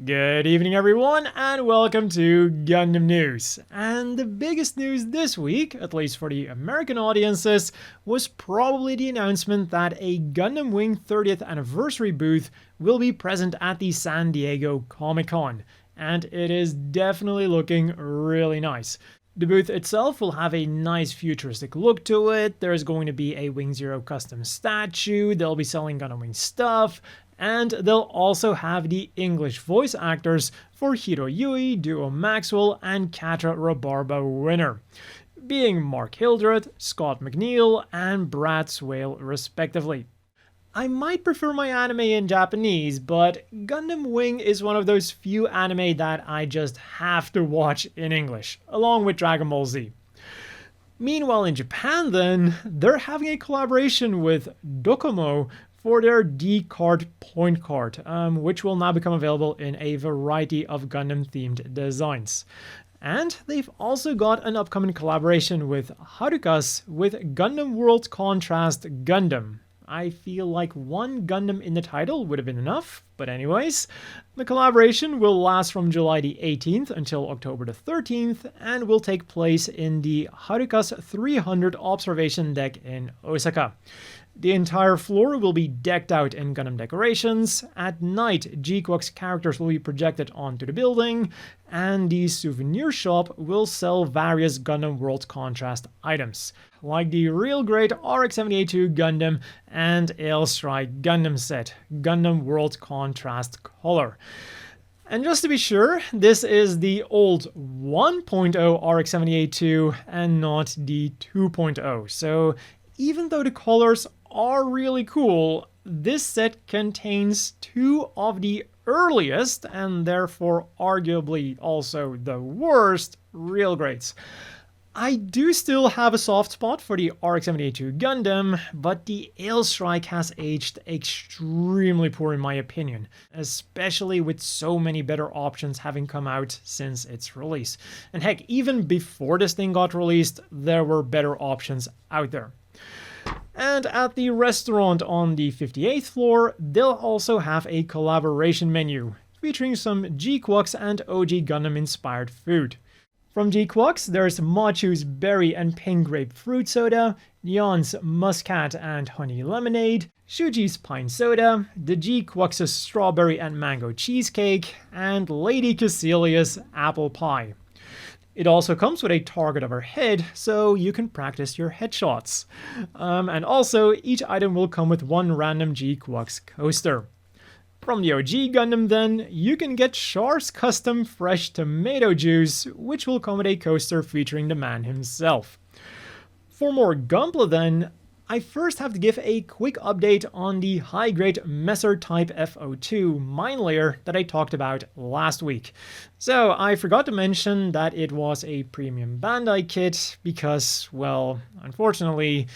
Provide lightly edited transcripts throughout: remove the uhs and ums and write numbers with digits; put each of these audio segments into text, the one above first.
Good evening everyone and welcome to Gundam News. And the biggest news this week, at least for the American audiences, was probably the announcement that a Gundam Wing 30th anniversary booth will be present at the San Diego Comic-Con. And it is definitely looking really nice. The booth itself will have a nice futuristic look to it. There's going to be a Wing Zero custom statue, they'll be selling Gundam Wing stuff, and they'll also have the English voice actors for Hiro Yui, Duo Maxwell, and Catra Rabarba Winner, being Mark Hildreth, Scott McNeil, and Brad Swale respectively. I might prefer my anime in Japanese, but Gundam Wing is one of those few anime that I just have to watch in English, along with Dragon Ball Z. Meanwhile in Japan then, they're having a collaboration with Docomo for their D-Card point card, which will now become available in a variety of Gundam-themed designs. And they've also got an upcoming collaboration with Harukas with Gundam World Contrast Gundam. I feel like one Gundam in the title would have been enough, but anyways, the collaboration will last from July the 18th until October the 13th and will take place in the Harukas 300 observation deck in Osaka. The entire floor will be decked out in Gundam decorations. At night, GQuuuuuX characters will be projected onto the building, and the souvenir shop will sell various Gundam World Contrast items, like the real great RX-78-2 Gundam and Ailstrike Gundam set, Gundam World Contrast Color. And just to be sure, this is the old 1.0 RX-78-2 and not the 2.0, so even though the colors are really cool, this set contains two of the earliest, and therefore arguably also the worst, real grades. I do still have a soft spot for the RX-78-2 Gundam, but the Ailstrike has aged extremely poor in my opinion, especially with so many better options having come out since its release. And heck, even before this thing got released, there were better options out there. And at the restaurant on the 58th floor, they'll also have a collaboration menu, featuring some GQuuuuX and OG Gundam inspired food. From GQuuuuX, there's Machu's berry and pink grape fruit soda, Nyaan's muscat and honey lemonade, Shuji's pine soda, the GQuuuuuX's strawberry and mango cheesecake, and Lady Caecilia's apple pie. It also comes with a target of her head, so you can practice your headshots. And also, each item will come with one random GQuuuuuX coaster. From the OG Gundam then, you can get Char's custom fresh tomato juice, which will come with a coaster featuring the man himself. For more Gunpla then, I first have to give a quick update on the high-grade Messer Type FO2 Minelayer that I talked about last week. So I forgot to mention that it was a premium Bandai kit because, well, unfortunately,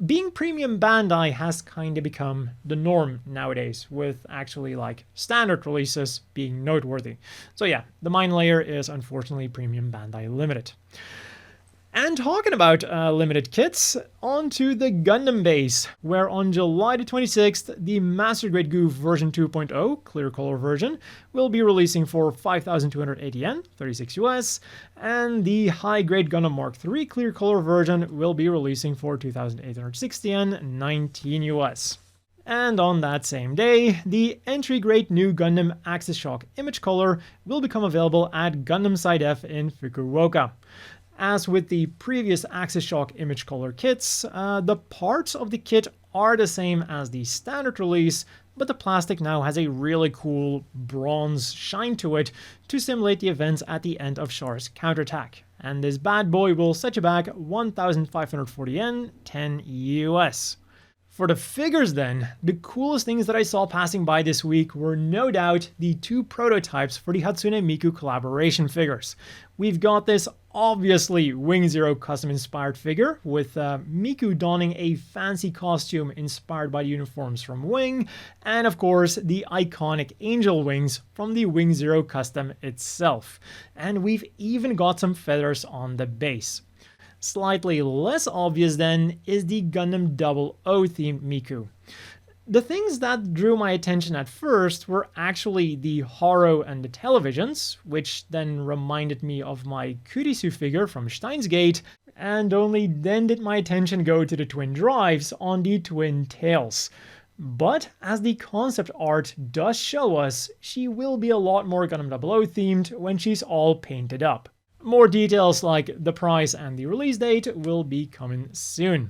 being premium Bandai has kind of become the norm nowadays, with actually like standard releases being noteworthy. So yeah, the Minelayer is unfortunately premium Bandai limited. And talking about limited kits, onto the Gundam base, where on July the 26th, the Master Grade Gouf version 2.0, clear color version, will be releasing for 5,280 yen, 36 US, and the High Grade Gundam Mark III clear color version will be releasing for 2,860 yen, 19 US. And on that same day, the entry grade new Gundam Axis Shock image color will become available at Gundam Side F in Fukuoka. As with the previous Axis Shock image color kits, the parts of the kit are the same as the standard release, but the plastic now has a really cool bronze shine to it to simulate the events at the end of Char's counterattack. And this bad boy will set you back 1,540 yen, 10 US. For the figures then, the coolest things that I saw passing by this week were no doubt the two prototypes for the Hatsune Miku collaboration figures. We've got this obviously Wing Zero custom inspired figure with Miku donning a fancy costume inspired by the uniforms from Wing, and of course the iconic angel wings from the Wing Zero custom itself. And we've even got some feathers on the base. Slightly less obvious then is the Gundam 00 themed Miku. The things that drew my attention at first were actually the haro and the televisions, which then reminded me of my Kurisu figure from Steins Gate, and only then did my attention go to the twin drives on the twin tails. But as the concept art does show us, she will be a lot more Gundam 00 themed when she's all painted up. More details like the price and the release date will be coming soon.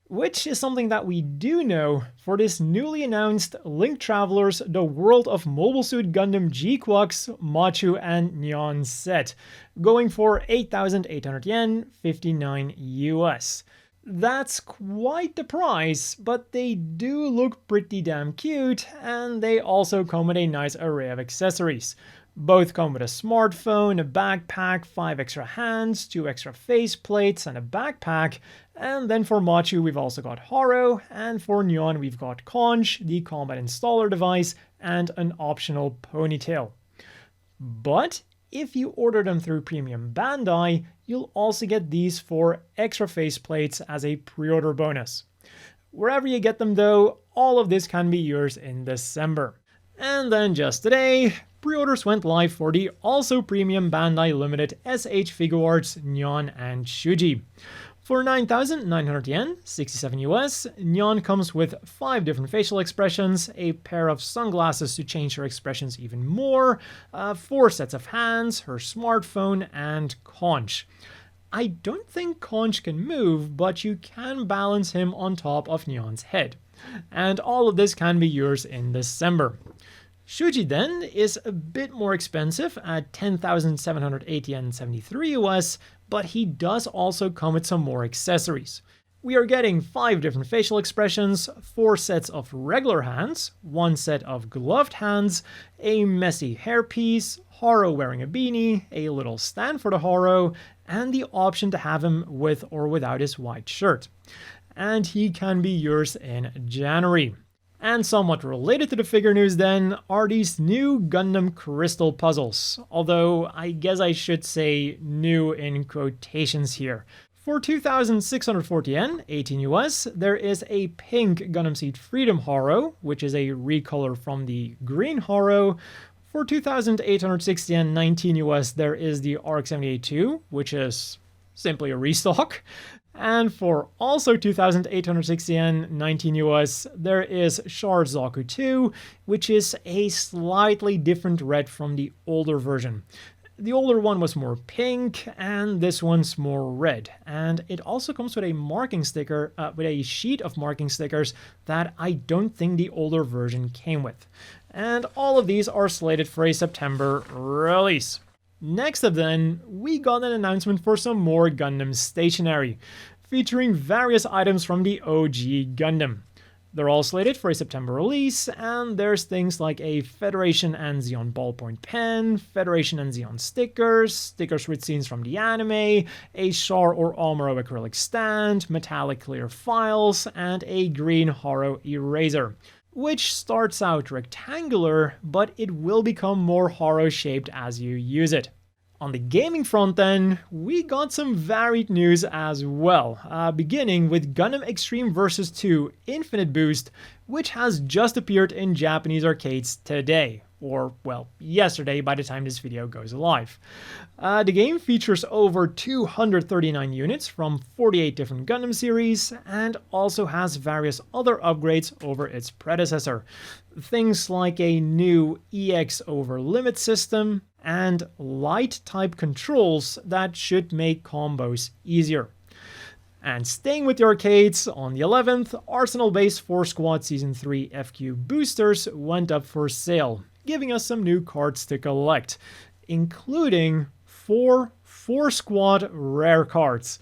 Which is something that we do know for this newly announced Link Travelers The World of Mobile Suit Gundam GQuuuuuX, Machu, and Nyaan set, going for 8,800 yen, 59 US. That's quite the price, but they do look pretty damn cute, and they also come with a nice array of accessories. Both come with a smartphone, a backpack, 5 extra hands, 2 extra face plates, and a backpack. And then for Machu we've also got Haro, and for Nyaan we've got Conch, the combat installer device, and an optional ponytail. But if you order them through Premium Bandai, you'll also get these 4 extra faceplates as a pre-order bonus. Wherever you get them though, all of this can be yours in December. And then just today, pre-orders went live for the also Premium Bandai Limited SH Figuarts, Nyaan, and Shuji. For 9,900 yen, 67 US, Nyaan comes with 5 different facial expressions, a pair of sunglasses to change her expressions even more, 4 sets of hands, her smartphone, and Conch. I don't think Conch can move, but you can balance him on top of Nyaan's head. And all of this can be yours in December. Shuji then is a bit more expensive at 10,780 yen, 73 US, but he does also come with some more accessories. We are getting 5 different facial expressions, 4 sets of regular hands, 1 set of gloved hands, a messy hairpiece, Haro wearing a beanie, a little stand for the Haro, and the option to have him with or without his white shirt. And he can be yours in January. And somewhat related to the figure news then are these new Gundam Crystal puzzles, although I guess I should say new in quotations here. For 2,640 yen, 18 US, there is a pink Gundam Seed Freedom Haro, which is a recolor from the green Haro. For 2,860 yen, 19 US, there is the RX-78-2, which is simply a restock. And for also 2,860 yen, 19 US, there is Char Zaku 2, which is a slightly different red from the older version. The older one was more pink, and this one's more red. And it also comes with a marking sticker, with a sheet of marking stickers that I don't think the older version came with. And all of these are slated for a September release. Next up then, we got an announcement for some more Gundam Stationary, featuring various items from the OG Gundam. They're all slated for a September release, and there's things like a Federation and Zeon ballpoint pen, Federation and Zeon stickers, stickers with scenes from the anime, a Char or Amuro acrylic stand, metallic clear files, and a green Haro eraser, which starts out rectangular, but it will become more Haro-shaped as you use it. On the gaming front then, we got some varied news as well, beginning with Gundam Extreme Versus 2 Infinite Boost, which has just appeared in Japanese arcades today, or, well, yesterday by the time this video goes live. The game features over 239 units from 48 different Gundam series, and also has various other upgrades over its predecessor. Things like a new EX over limit system, and light-type controls that should make combos easier. And staying with the arcades, on the 11th, Arsenal Base 4 Squad Season 3 FQ boosters went up for sale, giving us some new cards to collect, including 4 Squad rare cards.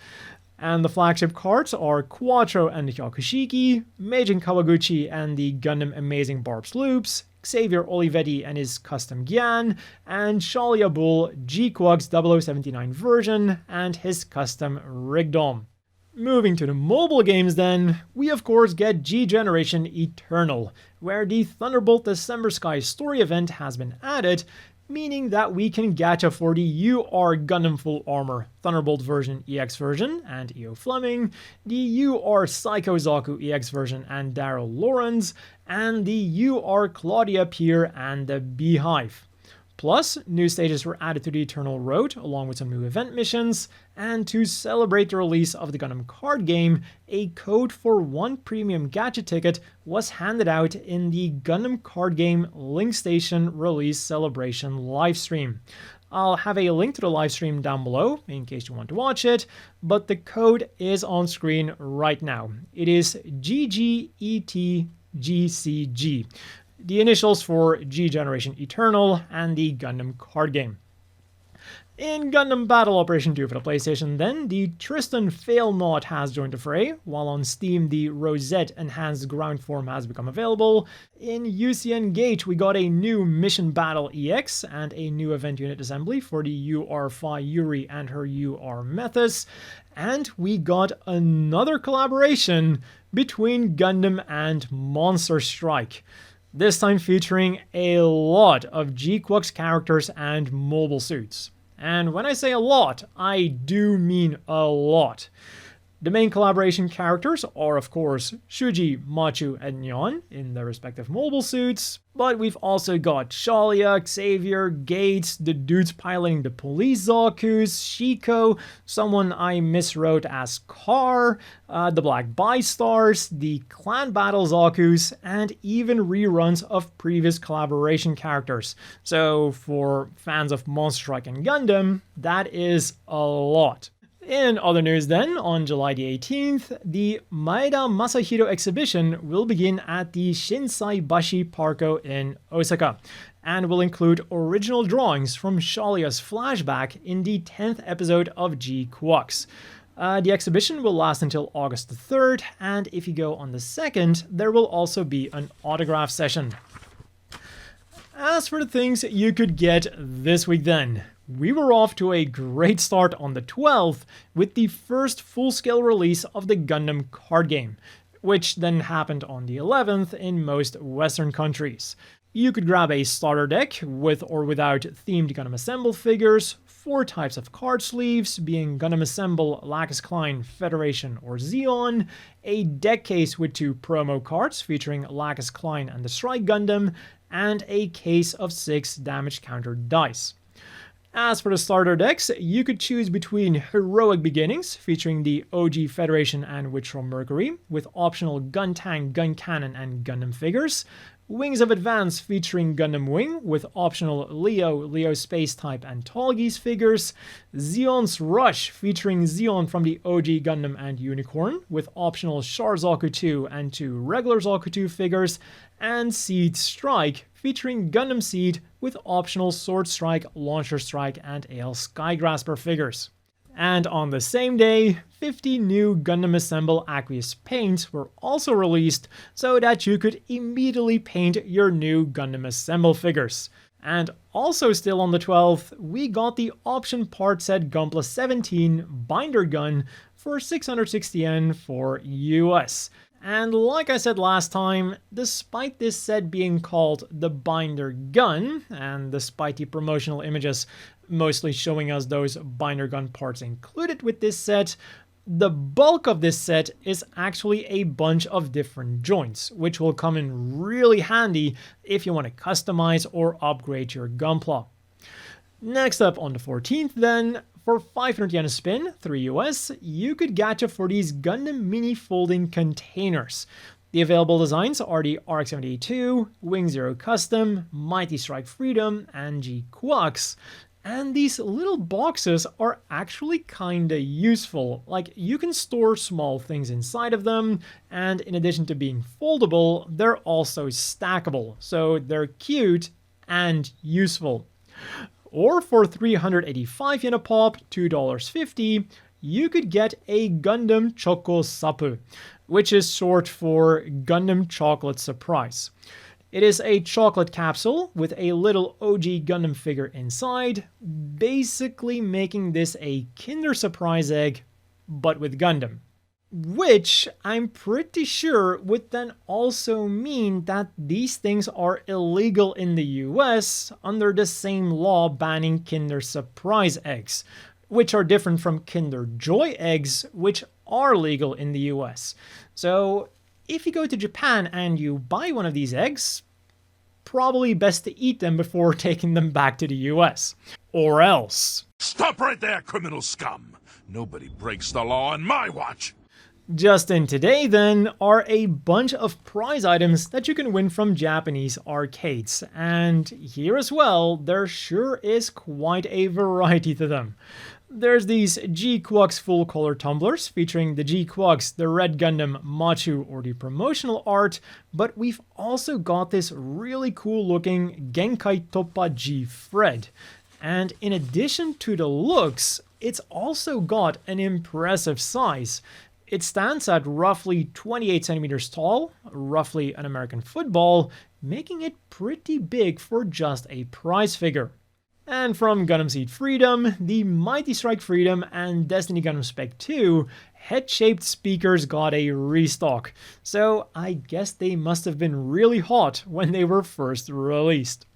And the flagship cards are Quattro and the Hyakushiki, Meijin Kawaguchi and the Gundam Amazing Barbs Loops, Xavier Olivetti and his custom Gyan, and Shalia Bull GQuuuuX 0079 version and his custom Rigdom. Moving to the mobile games then, we of course get G-Generation Eternal, where the Thunderbolt December Sky story event has been added, meaning that we can gacha for the UR Gundam Full Armor Thunderbolt version EX version and EO Fleming, the UR Psycho Zaku EX version and Daryl Lawrence, and the UR Claudia Pier and the Beehive. Plus, new stages were added to the Eternal Road, along with some new event missions, and to celebrate the release of the Gundam card game, a code for 1 premium gacha ticket was handed out in the Gundam card game Link Station release celebration livestream. I'll have a link to the livestream down below in case you want to watch it, but the code is on screen right now. It is GGET-GCG. The initials for G Generation Eternal and the Gundam card game. In Gundam Battle Operation 2 for the PlayStation then, the Tristan Fail mod has joined the fray, while on Steam the Rosette Enhanced Ground Form has become available. In UCN Gate we got a new Mission Battle EX and a new event unit assembly for the UR-Fi Yuri and her UR Methus, and we got another collaboration between Gundam and Monster Strike. This time featuring a lot of GQuuuuuX characters and mobile suits. And when I say a lot, I do mean a lot. The main collaboration characters are of course Shuji, Machu, and Nyaan in their respective mobile suits, but we've also got Shalia, Xavier, Gates, the dudes piloting the police Zakus, Shiko, someone I miswrote as Car, the Black Bi-Stars, the Clan Battle Zakus, and even reruns of previous collaboration characters. So for fans of Monster Strike and Gundam, that is a lot. In other news then, on July the 18th, the Maeda Masahiro exhibition will begin at the Shinsai Bashi Parko in Osaka, and will include original drawings from Shalia's flashback in the 10th episode of GQuuuuuX. The exhibition will last until August the 3rd, and if you go on the 2nd, there will also be an autograph session. As for the things you could get this week then, we were off to a great start on the 12th with the first full-scale release of the Gundam card game, which then happened on the 11th in most Western countries. You could grab a starter deck with or without themed Gundam Assemble figures, 4 types of card sleeves, being Gundam Assemble, Lacus Clyne, Federation, or Zeon, a deck case with 2 promo cards featuring Lacus Clyne and the Strike Gundam, and a case of 6 damage counter dice. As for the starter decks, you could choose between Heroic Beginnings, featuring the OG Federation and Witch from Mercury, with optional Gun Tank, Gun Cannon, and Gundam figures, Wings of Advance featuring Gundam Wing, with optional Leo Space Type, and Tallgeese figures, Zeon's Rush featuring Zeon from the OG Gundam and Unicorn, with optional Char Zaku 2 and 2 regular Zaku 2 figures, and Seed Strike featuring Gundam Seed with optional Sword Strike, Launcher Strike, and AL Skygrasper figures. And on the same day, 50 new Gundam Assemble Aqueous paints were also released so that you could immediately paint your new Gundam Assemble figures. And also still on the 12th, we got the option part set Gunpla 17 Binder Gun for 660 Yen for US. And like I said last time, despite this set being called the Binder Gun, and despite the promotional images mostly showing us those Binder Gun parts included with this set, the bulk of this set is actually a bunch of different joints, which will come in really handy if you want to customize or upgrade your Gunpla. Next up on the 14th then, for 500 yen a spin, 3 US, you could gacha for these Gundam mini folding containers. The available designs are the RX-78-2, Wing Zero Custom, Mighty Strike Freedom, and GQuuuuuX. And these little boxes are actually kinda useful. Like, you can store small things inside of them, and in addition to being foldable, they're also stackable. So they're cute and useful. Or for 385 yen a pop, $2.50, you could get a Gundam ChocoSapu, which is short for Gundam Chocolate Surprise. It is a chocolate capsule with a little OG Gundam figure inside, basically making this a Kinder Surprise egg, but with Gundam. Which I'm pretty sure would then also mean that these things are illegal in the US under the same law banning Kinder Surprise eggs, which are different from Kinder Joy eggs, which are legal in the US. So if you go to Japan and you buy one of these eggs, probably best to eat them before taking them back to the US. Or else. Stop right there, criminal scum! Nobody breaks the law on my watch! Just in today then are a bunch of prize items that you can win from Japanese arcades, and here as well there sure is quite a variety to them. There's these GQuuuuX full color tumblers featuring the GQuuuuX, the Red Gundam, Machu, or the promotional art, but we've also got this really cool looking Genkai Toppa GFreD. And in addition to the looks, it's also got an impressive size. It stands at roughly 28 centimeters tall, roughly an American football, making it pretty big for just a prize figure. And from Gundam Seed Freedom, the Mighty Strike Freedom, and Destiny Gundam Spec 2, head-shaped speakers got a restock, so I guess they must have been really hot when they were first released.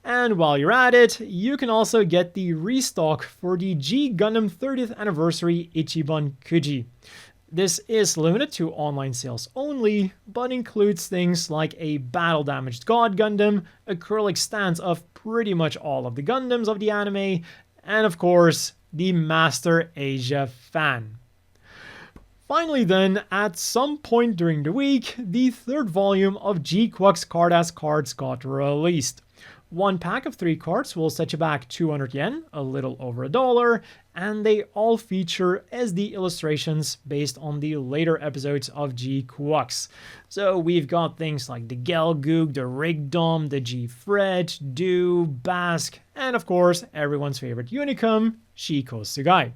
And while you're at it, you can also get the restock for the G Gundam 30th Anniversary Ichiban Kuji. This is limited to online sales only, but includes things like a battle-damaged God Gundam, acrylic stands of pretty much all of the Gundams of the anime, and of course, the Master Asia fan. Finally then, at some point during the week, the third volume of GQuuuuX Carddass cards got released. One pack of 3 cards will set you back 200 yen, a little over $1, and they all feature SD illustrations based on the later episodes of GQuuuuuX. So we've got things like the Gelgoog, the Rigdom, the GFreD, Do, Basque, and of course everyone's favorite Unicum, Shiko Sugai.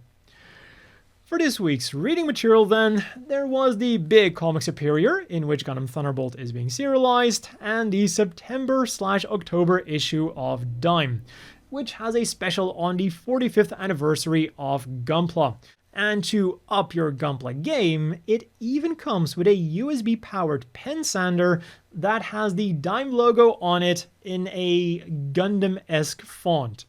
For this week's reading material then, there was the big comic superior, in which Gundam Thunderbolt is being serialized, and the September/October issue of Dime, which has a special on the 45th anniversary of Gunpla. And to up your Gunpla game, it even comes with a USB-powered pen sander that has the Dime logo on it in a Gundam-esque font.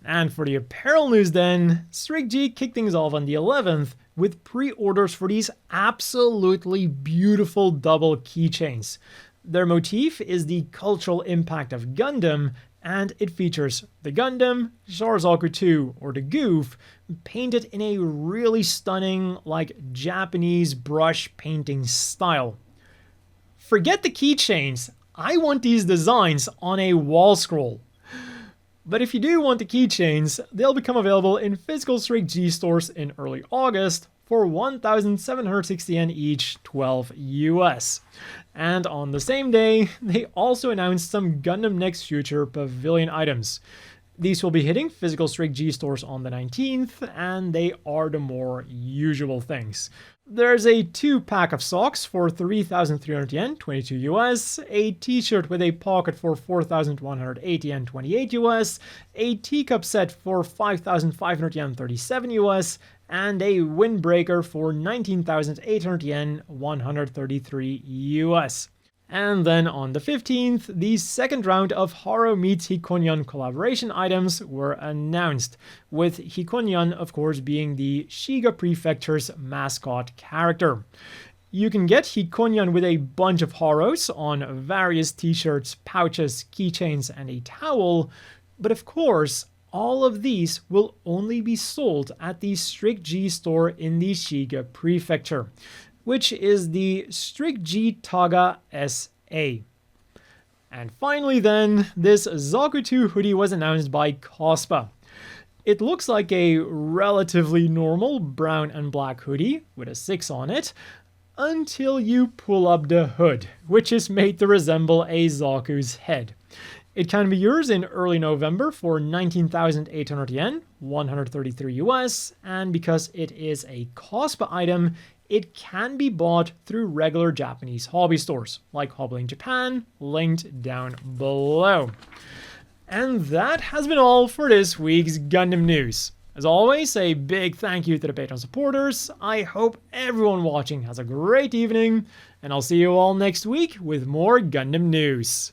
And for the apparel news then, Strict G kicked things off on the 11th with pre-orders for these absolutely beautiful double keychains. Their motif is the cultural impact of Gundam, and it features the Gundam, Zaku 2, or the Gouf, painted in a really stunning, like, Japanese brush painting style. Forget the keychains, I want these designs on a wall scroll. But if you do want the keychains, they'll become available in physical Strict G stores in early August for 1,760 yen each, 12 US. And on the same day, they also announced some Gundam Next Future Pavilion items. These will be hitting physical Strict G stores on the 19th, and they are the more usual things. There's a 2-pack of socks for 3,300 yen, 22 US, a t-shirt with a pocket for 4,180 yen, 28 US, a teacup set for 5,500 yen, 37 US, and a windbreaker for 19,800 yen, 133 US. And then on the 15th, the second round of Haro meets Hikonyan collaboration items were announced, with Hikonyan of course being the Shiga Prefecture's mascot character. You can get Hikonyan with a bunch of Haros on various t-shirts, pouches, keychains, and a towel, but of course, all of these will only be sold at the Strict G store in the Shiga Prefecture, which is the Strict G Taga SA. And finally then, this Zaku 2 hoodie was announced by Cospa. It looks like a relatively normal brown and black hoodie with a 6 on it, until you pull up the hood, which is made to resemble a Zaku's head. It can be yours in early November for 19,800 yen, 133 US, and because it is a Cospa item, it can be bought through regular Japanese hobby stores, like Hobbling Japan, linked down below. And that has been all for this week's Gundam news. As always, a big thank you to the Patreon supporters. I hope everyone watching has a great evening, and I'll see you all next week with more Gundam news.